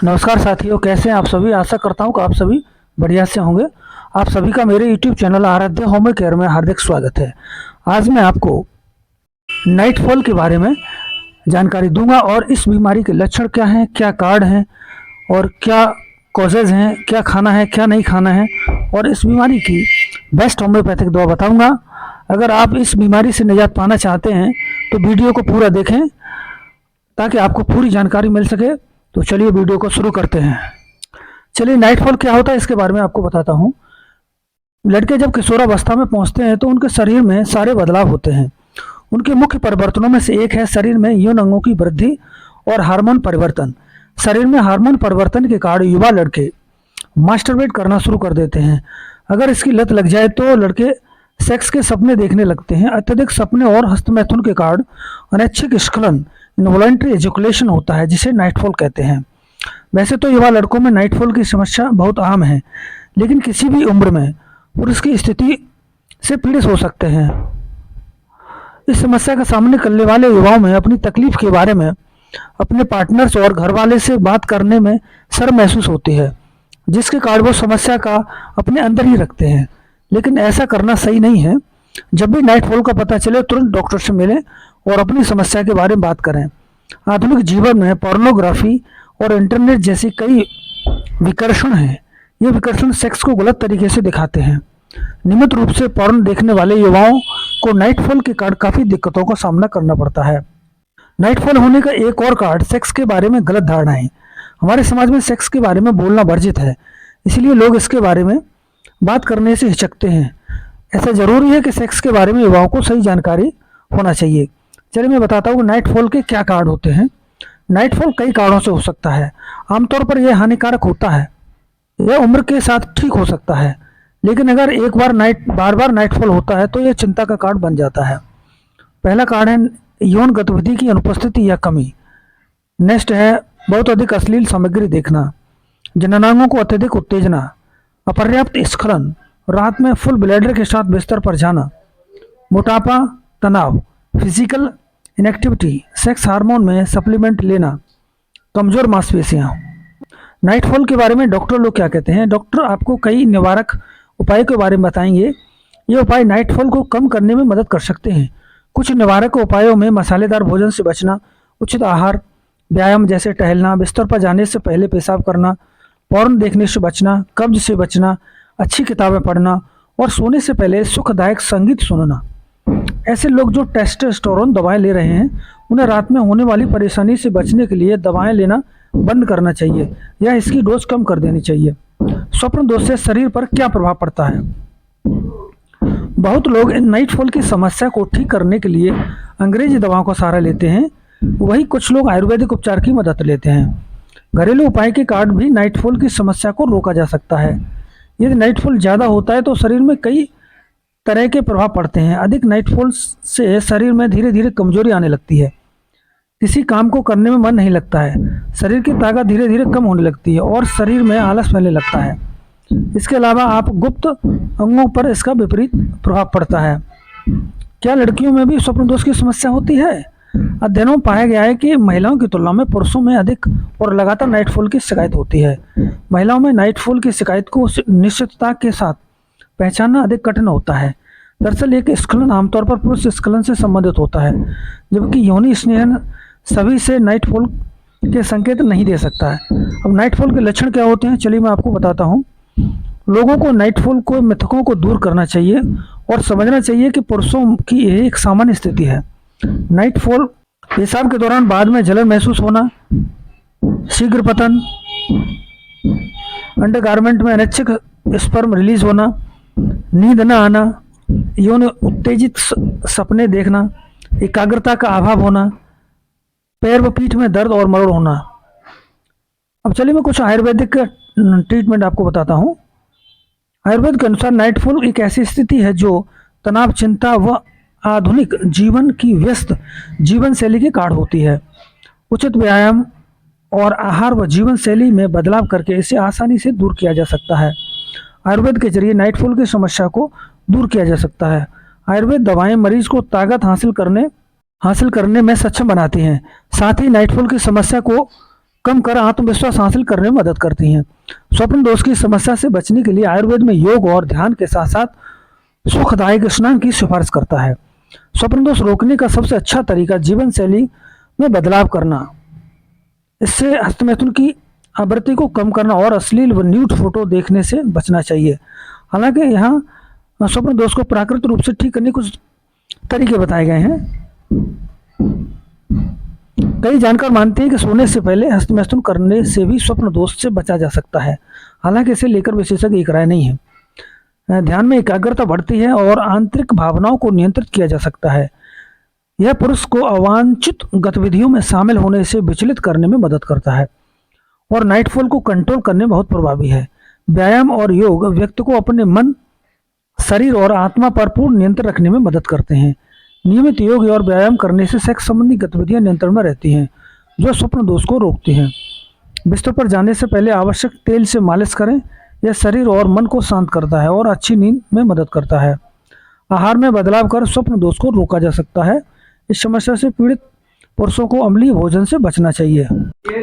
नमस्कार साथियों, कैसे हैं आप सभी। आशा करता हूं कि आप सभी बढ़िया से होंगे। आप सभी का मेरे YouTube चैनल आराध्य होम केयर में हार्दिक स्वागत है। आज मैं आपको नाइट फॉल के बारे में जानकारी दूंगा और इस बीमारी के लक्षण क्या हैं, क्या कार्ड हैं और क्या कॉजेज हैं, क्या खाना है क्या नहीं खाना है, और इस बीमारी की बेस्ट होम्योपैथिक दवा बताऊंगा। अगर आप इस बीमारी से निजात पाना चाहते हैं तो वीडियो को पूरा देखें ताकि आपको पूरी जानकारी मिल सके। तो चलिए वीडियो को शुरू करते हैं। चलिए, नाइट फॉल क्या होता है इसके बारे में आपको बताता हूँ। लड़के जब किशोरावस्था में पहुंचते हैं तो उनके शरीर में सारे बदलाव होते हैं। उनके मुख्य परिवर्तनों में से एक है शरीर में यौन अंगों की वृद्धि और हार्मोन परिवर्तन। शरीर में हार्मोन परिवर्तन के कारण युवा लड़के मास्टरबेट करना शुरू कर देते हैं। अगर इसकी लत लग जाए तो लड़के सेक्स के सपने देखने लगते हैं। अत्यधिक सपने और हस्तमैथुन के कारण अनैच्छिक स्खलन इनवॉलंटरी एजुकुलेशन होता है, जिसे नाइटफॉल कहते हैं। वैसे तो युवा लड़कों में नाइटफॉल की समस्या बहुत आम है, लेकिन किसी भी उम्र में पुरुष की स्थिति से पीड़ित हो सकते हैं। इस समस्या का सामना करने वाले युवाओं में अपनी तकलीफ के बारे में अपने पार्टनर्स और घर वाले से बात करने में शर्म महसूस होती है, जिसके कारण वो समस्या का अपने अंदर ही रखते हैं। लेकिन ऐसा करना सही नहीं है। जब भी नाइटफॉल का पता चले तुरंत डॉक्टर से मिलें और अपनी समस्या के बारे में बात करें। आधुनिक जीवन में पोर्नोग्राफी और इंटरनेट जैसी कई विकर्षण हैं। ये विकर्षण सेक्स को गलत तरीके से दिखाते हैं। नियमित रूप से पोर्न देखने वाले युवाओं को नाइटफॉल के कारण काफ़ी दिक्कतों का सामना करना पड़ता है। नाइटफॉल होने का एक और कारण सेक्स के बारे में गलत धारणाएं। हमारे समाज में सेक्स के बारे में बोलना वर्जित है, इसलिए लोग इसके बारे में बात करने से हिचकते हैं। ऐसा जरूरी है कि सेक्स के बारे में युवाओं को सही जानकारी होना चाहिए। चलिए मैं बताता हूँ नाइटफॉल के क्या कारण होते हैं। नाइटफॉल कई कारणों से हो सकता है। आमतौर पर यह हानिकारक होता है। यह उम्र के साथ ठीक हो सकता है, लेकिन अगर एक बार बार बार नाइटफॉल होता है तो यह चिंता का कारण बन जाता है। पहला कारण है यौन गतिविधि की अनुपस्थिति या कमी। नेक्स्ट है बहुत अधिक अश्लील सामग्री देखना, जननांगों को अत्यधिक उत्तेजना, अपर्याप्त स्खलन, रात में फुल ब्लैडर के साथ बिस्तर पर जाना, मोटापा, तनाव, फिजिकल इनएक्टिविटी, सेक्स हार्मोन में सप्लीमेंट लेना, कमजोर मांसपेशियां। नाइटफॉल के बारे में डॉक्टर लोग क्या कहते हैं। डॉक्टर आपको कई निवारक उपायों के बारे में बताएंगे। ये उपाय नाइटफॉल को कम करने में मदद कर सकते हैं। कुछ निवारक उपायों में मसालेदार भोजन से बचना, उचित आहार, व्यायाम जैसे टहलना, बिस्तर पर जाने से पहले पेशाब करना, पोर्न देखने से बचना, कब्ज से बचना, अच्छी किताबें पढ़ना और सोने से पहले सुखदायक संगीत सुनना। ऐसे लोग जो टेस्टोस्टेरोन दवाएं ले रहे हैं उन्हें रात में होने वाली परेशानी से बचने के लिए दवाएं लेना बंद करना चाहिए या इसकी डोज कम कर देनी चाहिए। स्वप्न दोष से शरीर पर क्या प्रभाव पड़ता है। बहुत लोग इन नाइटफॉल की समस्या को ठीक करने के लिए अंग्रेजी दवाओं का सहारा लेते हैं। वहीं कुछ लोग आयुर्वेदिक उपचार की मदद लेते हैं। घरेलू उपाय के कारण भी नाइटफॉल की समस्या को रोका जा सकता है। यदि नाइटफॉल ज़्यादा होता है तो शरीर में कई तरह के प्रभाव पड़ते हैं। अधिक नाइटफॉल से शरीर में धीरे धीरे कमजोरी आने लगती है। किसी काम को करने में मन नहीं लगता है। शरीर की ताकत धीरे धीरे कम होने लगती है और शरीर में आलस फैलने लगता है। इसके अलावा आप गुप्त अंगों पर इसका विपरीत प्रभाव पड़ता है। क्या लड़कियों में भी स्वप्न दोष की समस्या होती है। अध्ययनों में पाया गया है कि महिलाओं की तुलना में पुरुषों में अधिक और लगातार नाइटफॉल की शिकायत होती है। महिलाओं में नाइटफॉल की शिकायत को निश्चितता के साथ पहचानना अधिक कठिन होता है। दरअसल एक स्खलन आमतौर पर पुरुष स्खलन से संबंधित होता है, जबकि यौन स्नेहन सभी से नाइटफॉल के संकेत नहीं दे सकता है। अब नाइटफॉल के लक्षण क्या होते हैं, चलिए मैं आपको बताता हूँ। लोगों को नाइटफॉल को मिथकों को दूर करना चाहिए और समझना चाहिए कि पुरुषों की यह एक सामान्य स्थिति है। नाइटफॉल पेशाब के दौरान बाद में जलन महसूस होना, शीघ्र पतन, अंडरगारमेंट में अनैच्छिक स्पर्म रिलीज होना, नींद न आना, यौन उत्तेजित सपने देखना, एकाग्रता का अभाव होना, पैर व पीठ में दर्द और मरोड़ होना। अब चलिए मैं कुछ आयुर्वेदिक ट्रीटमेंट आपको बताता हूँ। आयुर्वेद के अनुसार नाइटफॉल एक ऐसी स्थिति है जो तनाव, चिंता व आधुनिक जीवन की व्यस्त जीवन शैली के कारण होती है। उचित व्यायाम और आहार व जीवन शैली में बदलाव करके इसे आसानी से दूर किया जा सकता है। आयुर्वेद के जरिए नाइटफॉल की समस्या को दूर किया जा सकता है। आयुर्वेद दवाएं मरीज को ताकत हासिल करने में सक्षम बनाती हैं। साथ ही नाइटफॉल की समस्या को कम कर आत्मविश्वास हासिल करने में मदद करती हैं। स्वप्न दोष की समस्या से बचने के लिए आयुर्वेद में योग और ध्यान के साथ साथ सुखदायक स्नान की सिफारिश करता है। स्वप्न दोष रोकने का सबसे अच्छा तरीका जीवन शैली में बदलाव करना, इससे हस्तमैथुन की आवृत्ति को कम करना और अश्लील व न्यूड फोटो देखने से बचना चाहिए। हालांकि यहाँ स्वप्न दोष को प्राकृतिक रूप से ठीक करने के कुछ तरीके बताए गए हैं। कई जानकार मानते हैं कि सोने से पहले हस्तमैथुन करने से भी स्वप्न दोष से बचा जा सकता है। हालांकि इसे लेकर विशेषज्ञ एक राय नहीं है। ध्यान में एकाग्रता बढ़ती है और आंतरिक भावनाओं को नियंत्रित किया जा सकता है। यह पुरुष को अवांछित गतिविधियों में शामिल होने से विचलित करने में मदद करता है और नाइटफॉल को कंट्रोल करने में बहुत प्रभावी है। व्यायाम और योग व्यक्ति को अपने मन, शरीर और आत्मा पर पूर्ण नियंत्रण रखने में मदद करते हैं। नियमित योग और व्यायाम करने से सेक्स संबंधी गतिविधियां नियंत्रण में रहती हैं, जो स्वप्न दोष को रोकती हैं। बिस्तर पर जाने से पहले आवश्यक तेल से मालिश करें। यह शरीर और मन को शांत करता है और अच्छी नींद में मदद करता है। आहार में बदलाव कर स्वप्न दोष को रोका जा सकता है। इस समस्या से पीड़ित पुरुषों को अम्लीय भोजन से बचना चाहिए।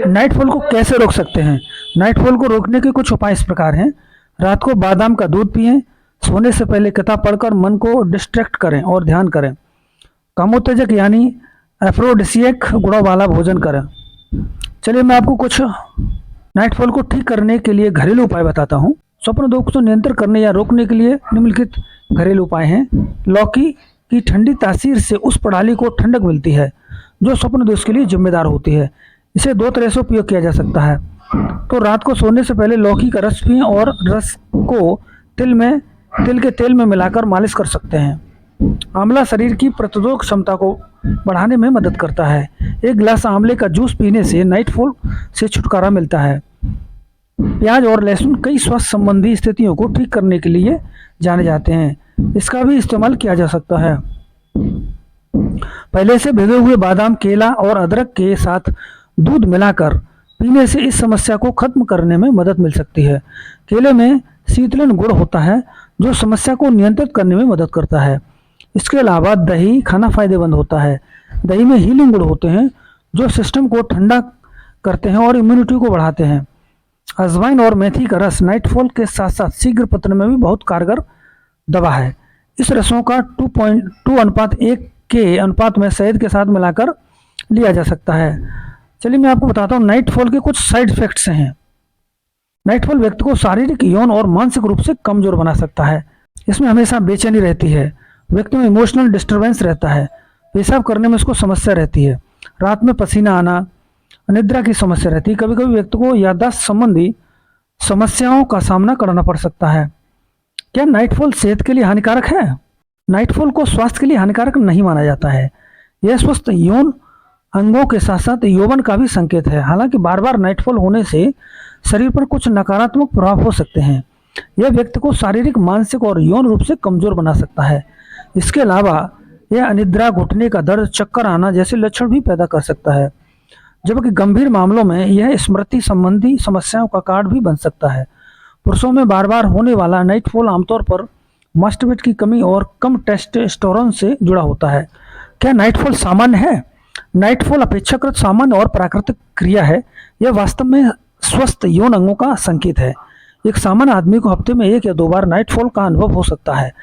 नाइटफॉल को कैसे रोक सकते हैं? नाइटफॉल को रोकने के कुछ उपाय इस प्रकार हैं। रात को बादाम का दूध पिएं। सोने से पहले किताब पढ़कर मन को डिस्ट्रैक्ट करें और ध्यान करें। कामोत्तेजक यानी एफ्रोडिसियक गुणों वाला भोजन करें। चलिए मैं आपको कुछ नाइटफॉल को ठीक करने के लिए घरेलू उपाय बताता हूँ। स्वप्न दोष को नियंत्रण करने या रोकने के लिए निम्नलिखित घरेलू उपाय हैं। लौकी की ठंडी तासीर से उस प्रणाली को ठंडक मिलती है जो स्वप्न दोष के लिए जिम्मेदार होती है। इसे 2 तरह से उपयोग किया जा सकता है। तो रात को सोने से पहले लौकी का रस पिएं और रस को तिल के तेल में मिलाकर मालिश कर सकते हैं। आंवला शरीर की प्रतिरोधक क्षमता को बढ़ाने में मदद करता है। 1 गिलास आंवले का जूस पीने से नाइटफॉल से छुटकारा मिलता है। प्याज और लहसुन कई स्वास्थ्य संबंधी स्थितियों को ठीक करने के लिए जाने जाते हैं। इसका भी इस्तेमाल किया जा सकता है। पहले से भिगे हुए बादाम, केला और अदरक के साथ दूध मिलाकर पीने से इस समस्या को खत्म करने में मदद मिल सकती है। केले में शीतलन गुण होता है जो समस्या को नियंत्रित करने में मदद करता है। इसके अलावा दही खाना फायदेमंद होता है। दही में हीलिंग गुण होते हैं जो सिस्टम को ठंडा करते हैं और इम्यूनिटी को बढ़ाते हैं। अजवाइन और मेथी का रस नाइटफॉल के साथ साथ शीघ्र पतन में भी बहुत कारगर दवा है। इस रसों का 2:1 के अनुपात में शहद के साथ मिलाकर लिया जा सकता है। चलिए मैं आपको बताता हूँ नाइटफॉल के कुछ साइड इफेक्ट्स हैं। नाइटफॉल व्यक्ति को शारीरिक, यौन और मानसिक रूप से कमजोर बना सकता है। इसमें हमेशा बेचैनी रहती है। व्यक्ति में इमोशनल डिस्टर्बेंस रहता है। पेशाब करने में उसको समस्या रहती है। रात में पसीना आना, निद्रा की समस्या रहती है। कभी कभी व्यक्ति को याददाश्त संबंधी समस्याओं का सामना करना पड़ सकता है। क्या नाइटफॉल सेहत के लिए हानिकारक है? नाइटफॉल को स्वास्थ्य के लिए हानिकारक नहीं माना जाता है। यह स्वस्थ यौन अंगों के साथ साथ यौवन का भी संकेत है। हालांकि बार बार नाइटफॉल होने से शरीर पर कुछ नकारात्मक प्रभाव हो सकते हैं। यह व्यक्ति को शारीरिक, मानसिक और यौन रूप से कमजोर बना सकता है। इसके अलावा यह अनिद्रा, घुटने का दर्द, चक्कर आना जैसे लक्षण भी पैदा कर सकता है। जबकि गंभीर मामलों में यह स्मृति संबंधी समस्याओं का कारण भी बन सकता है। पुरुषों में बार बार होने वाला नाइटफॉल आमतौर पर मास्टरबेट की कमी और कम टेस्टोस्टेरोन से जुड़ा होता है। क्या नाइटफॉल सामान्य है? नाइटफॉल अपेक्षाकृत सामान्य और प्राकृतिक क्रिया है। यह वास्तव में स्वस्थ यौन अंगों का संकेत है। एक सामान्य आदमी को हफ्ते में 1 या 2 बार नाइटफॉल का अनुभव हो सकता है।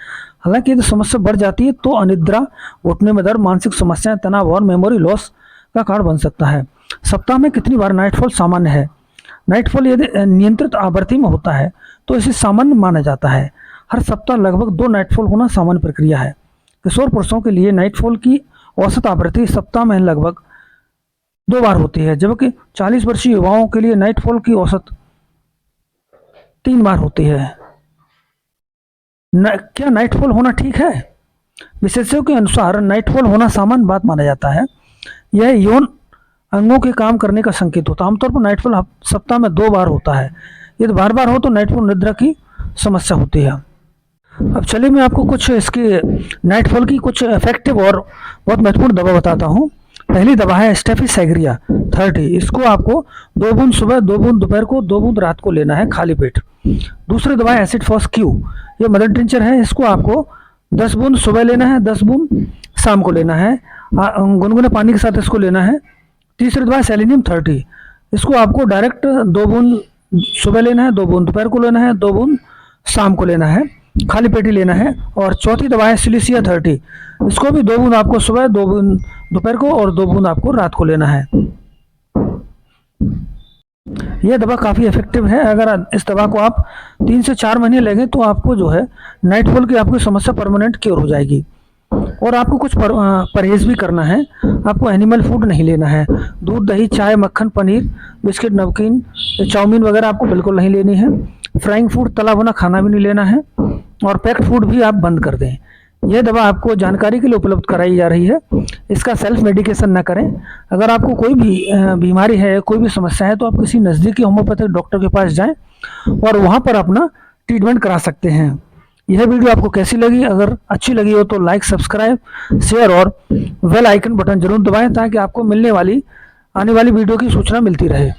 हालांकि यदि समस्या बढ़ जाती है तो अनिद्रा, घुटने में दर्द, मानसिक समस्याएं, तनाव और मेमोरी लॉस का कारण बन सकता है। सप्ताह में कितनी बार नाइटफॉल सामान्य है? नाइटफॉल यदि नियंत्रित आवृत्ति में होता है तो इसे सामान्य माना जाता है। हर सप्ताह लगभग 2 नाइटफॉल होना सामान्य प्रक्रिया है। किशोर पुरुषों के लिए नाइटफॉल की औसत आवृत्ति सप्ताह में लगभग 2 बार होती है, जबकि 40 वर्षीय युवाओं के लिए नाइटफॉल की औसत 3 बार होती है। क्या नाइटफॉल होना ठीक है? विशेषज्ञों के अनुसार नाइटफॉल होना सामान्य बात माना जाता है। यह यौन अंगों के काम करने का संकेत होता है। आमतौर पर नाइटफॉल सप्ताह में 2 बार होता है। यदि बार बार हो तो नाइटफॉल निद्रा की समस्या होती है। अब चलिए मैं आपको कुछ इसके नाइटफॉल की कुछ इफेक्टिव और बहुत महत्वपूर्ण दवा बताता हूँ। पहली दवा है स्टेफिसाइग्रिया 30। इसको आपको 2 बूंद सुबह, 2 बूंद दोपहर को, 2 बूंद रात को लेना है खाली पेट। दूसरी दवा है एसिड फॉस क्यू। ये मदर टिंचर है। इसको आपको 10 बूंद सुबह लेना है, 10 बूंद शाम को लेना है। गुनगुने पानी के साथ इसको लेना है। तीसरी दवा है सेलेनियम 30। इसको आपको डायरेक्ट 2 बूंद सुबह लेना है, 2 बूंद दोपहर को लेना है, 2 बूंद शाम को लेना है, खाली पेट ही लेना है। और चौथी दवा है सिलिसिया 30, इसको भी 2 बूंद आपको सुबह, 2 बूंद दोपहर को और 2 बूंद आपको रात को लेना है। यह दवा काफ़ी इफेक्टिव है। अगर इस दवा को आप 3 से 4 महीने लेंगे तो आपको जो है नाइटफॉल की आपकी समस्या परमानेंट क्योर हो जाएगी। और आपको कुछ परहेज भी करना है। आपको एनिमल फूड नहीं लेना है। दूध, दही, चाय, मक्खन, पनीर, बिस्किट, नमकीन, चाउमीन वगैरह आपको बिल्कुल नहीं लेनी है। फ्राइंग फूड, तला भुना खाना भी नहीं लेना है। और पैक्ड फूड भी आप बंद कर दें। यह दवा आपको जानकारी के लिए उपलब्ध कराई जा रही है। इसका सेल्फ मेडिकेशन ना करें। अगर आपको कोई भी बीमारी है, कोई भी समस्या है, तो आप किसी नज़दीकी होम्योपैथिक डॉक्टर के पास जाएं और वहाँ पर अपना ट्रीटमेंट करा सकते हैं। यह वीडियो आपको कैसी लगी? अगर अच्छी लगी हो तो लाइक, सब्सक्राइब, शेयर और बेल आइकन बटन जरूर दबाएं ताकि आपको आने वाली वीडियो की सूचना मिलती रहे।